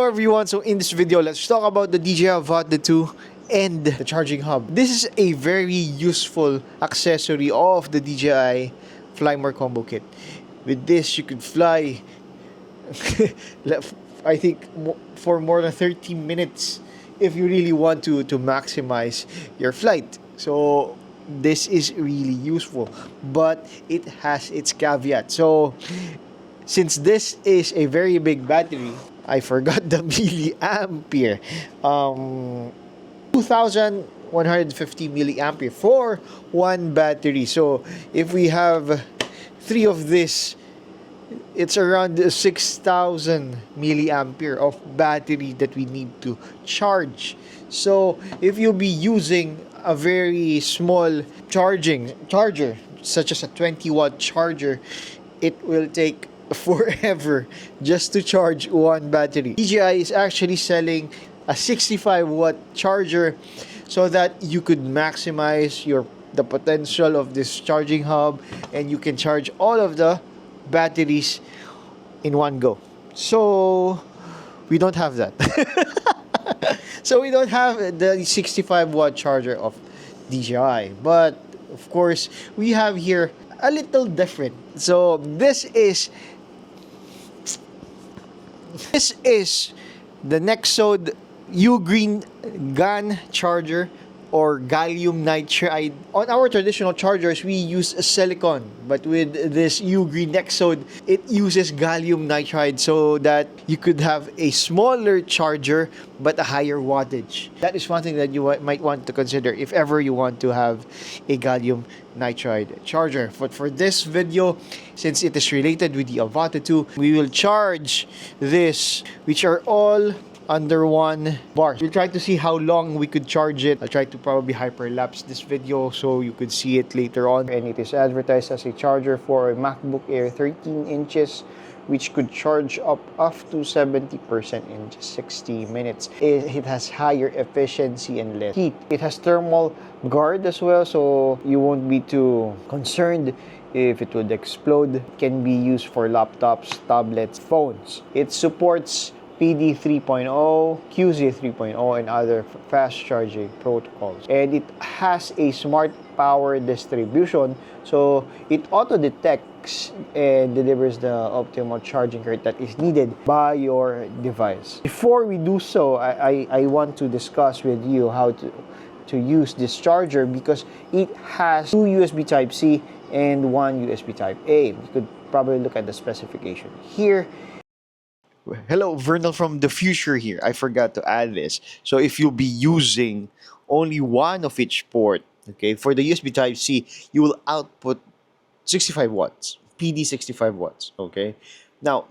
Hello everyone, so in this video, let's talk about the DJI Avata 2 and the charging hub. This is a very useful accessory of the DJI Fly More Combo Kit. With this, you could fly, I think, for more than 30 minutes if you really want to maximize your flight. So this is really useful, but it has its caveat. So since this is a very big battery, I forgot the milliampere. 2150 milliampere for one battery. So if we have 3 of this, it's around 6000 milliampere of battery that we need to charge. So if you'll be using a very small charger, such as a 20-watt charger, it will take forever just to charge one battery. DJI is actually selling a 65-watt charger so that you could maximize the potential of this charging hub, and you can charge all of the batteries in one go. So we don't have that. So we don't have the 65-watt charger of DJI, but of course we have here a little different. So this is the Nexode Ugreen GaN charger, or gallium nitride. On our traditional chargers, we use silicon, but with this Ugreen Nexode, it uses gallium nitride so that you could have a smaller charger but a higher wattage. That is one thing that you might want to consider if ever you want to have a gallium nitride charger. But for this video, since it is related with the Avata 2, we will charge this, which are all under one bar. We'll try to see how long we could charge it. I'll try to probably hyperlapse this video so you could see it later on. And it is advertised as a charger for a MacBook Air 13 inches, which could charge up to 70% in just 60 minutes. It has higher efficiency and less heat. It has thermal guard as well, so you won't be too concerned if it would explode. It can be used for laptops, tablets, phones. It supports PD 3.0, QZ 3.0, and other fast charging protocols. And it has a smart power distribution, so it auto detects and delivers the optimal charging rate that is needed by your device. Before we do so, I want to discuss with you how to use this charger, because it has 2 USB Type-C and 1 USB Type-A. You could probably look at the specification here. Hello, Vernal from the future here. I forgot to add this. So if you'll be using only one of each port, okay, for the USB Type-C, you will output 65 watts, PD 65 watts, okay? Now,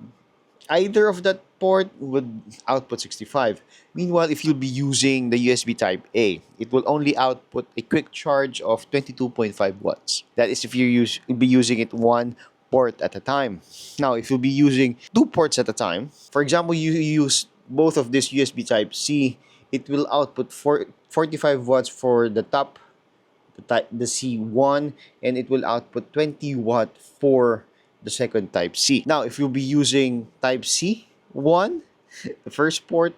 either of that port would output 65. Meanwhile, if you'll be using the USB Type-A, it will only output a quick charge of 22.5 watts. That is if you'll be using it one port at a time. Now, if you'll be using 2 ports at a time, for example, you use both of this USB Type-C, it will output 45 watts for the top, the C1, and it will output 20 watt for the second Type-C. Now, if you'll be using Type-C 1, the first port,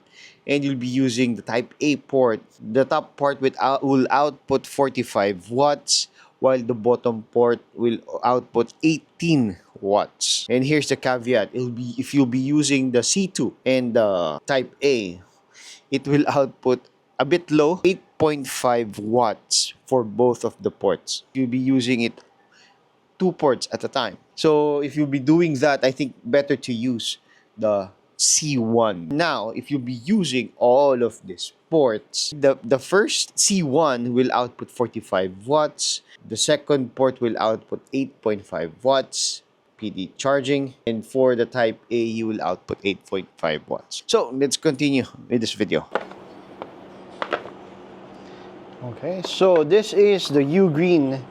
and you'll be using the Type-A port, the top port will output 45 watts, while the bottom port will output 18 watts. And here's the caveat. If you'll be using the C2 and the Type-A, it will output a bit low, 8.5 watts for both of the ports. You'll be using it 2 ports at a time. So if you'll be doing that, I think better to use the C1. Now, if you'll be using all of these ports, the first C1 will output 45 watts. The second port will output 8.5 watts PD charging. And for the Type-A, you will output 8.5 watts. So, let's continue with this video. Okay, so this is the Ugreen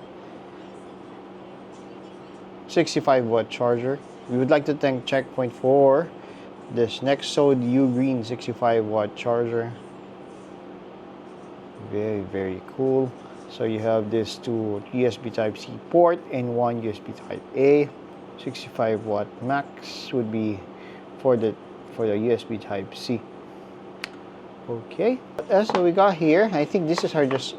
65-watt charger. We would like to thank Checkpoint for this Nexode Ugreen 65-watt charger. Very, very cool. So you have this 2 USB Type-C port and 1 USB Type-A. 65 watt max would be for the for the USB Type-C. Okay, what else do we got here? I think these are just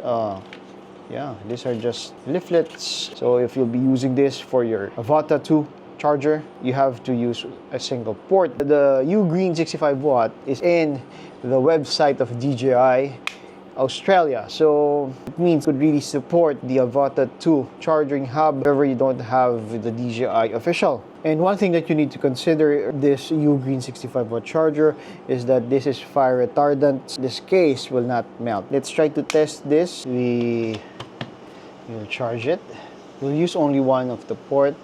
these are just leaflets. So if you'll be using this for your Avata 2 charger, you have to use a single port. The Ugreen 65 watt is in the website of DJI Australia, so it means it could really support the Avata 2 charging hub wherever you don't have the DJI official. And one thing that you need to consider this Ugreen 65 watt charger is that this is fire retardant. This case will not melt. Let's try to test this. We will charge it. We'll use only one of the port.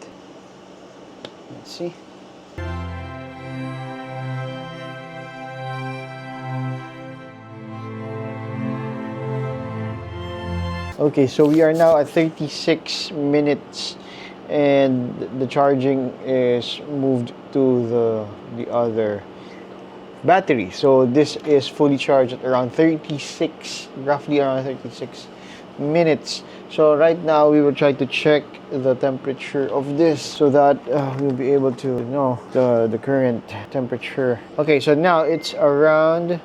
Let's see. Okay, so we are now at 36 minutes and the charging is moved to the other battery. So this is fully charged at around roughly around 36 minutes. So right now we will try to check the temperature of this so that we'll be able to know the current temperature. Okay, so now it's around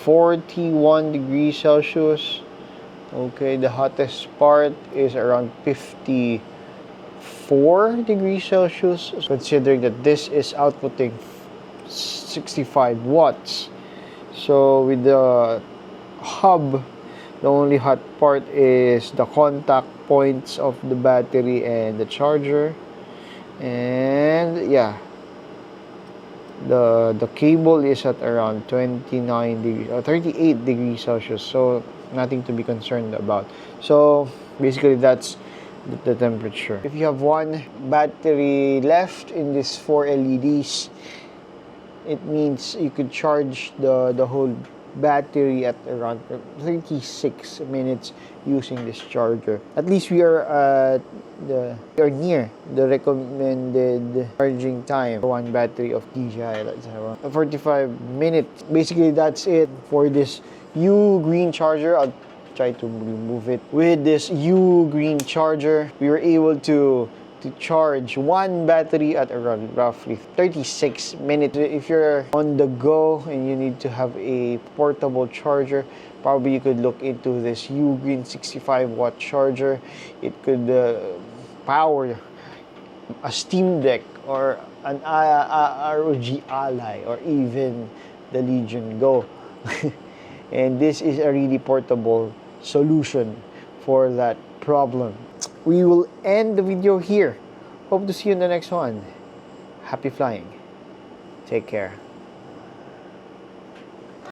41 degrees Celsius. Okay, the hottest part is around 54 degrees Celsius, considering that this is outputting 65 watts. So with the hub, the only hot part is the contact points of the battery and the charger. And yeah, the cable is at around 29 degrees or 38 degrees Celsius, so nothing to be concerned about. So basically that's the temperature. If you have one battery left in these 4 LEDs, it means you could charge the whole battery at around 36 minutes using this charger. At least we are near the recommended charging time for one battery of DJI. That's around 45 minutes. Basically that's it for this Ugreen charger. I'll try to remove it. With this Ugreen charger, we were able to charge one battery at around roughly 36 minutes. If you're on the go and you need to have a portable charger, probably you could look into this Ugreen 65 watt charger. It could power a Steam Deck or an ROG Ally or even the Legion Go. And this is a really portable solution for that problem. We will end the video here. Hope to see you in the next one. Happy flying. Take care.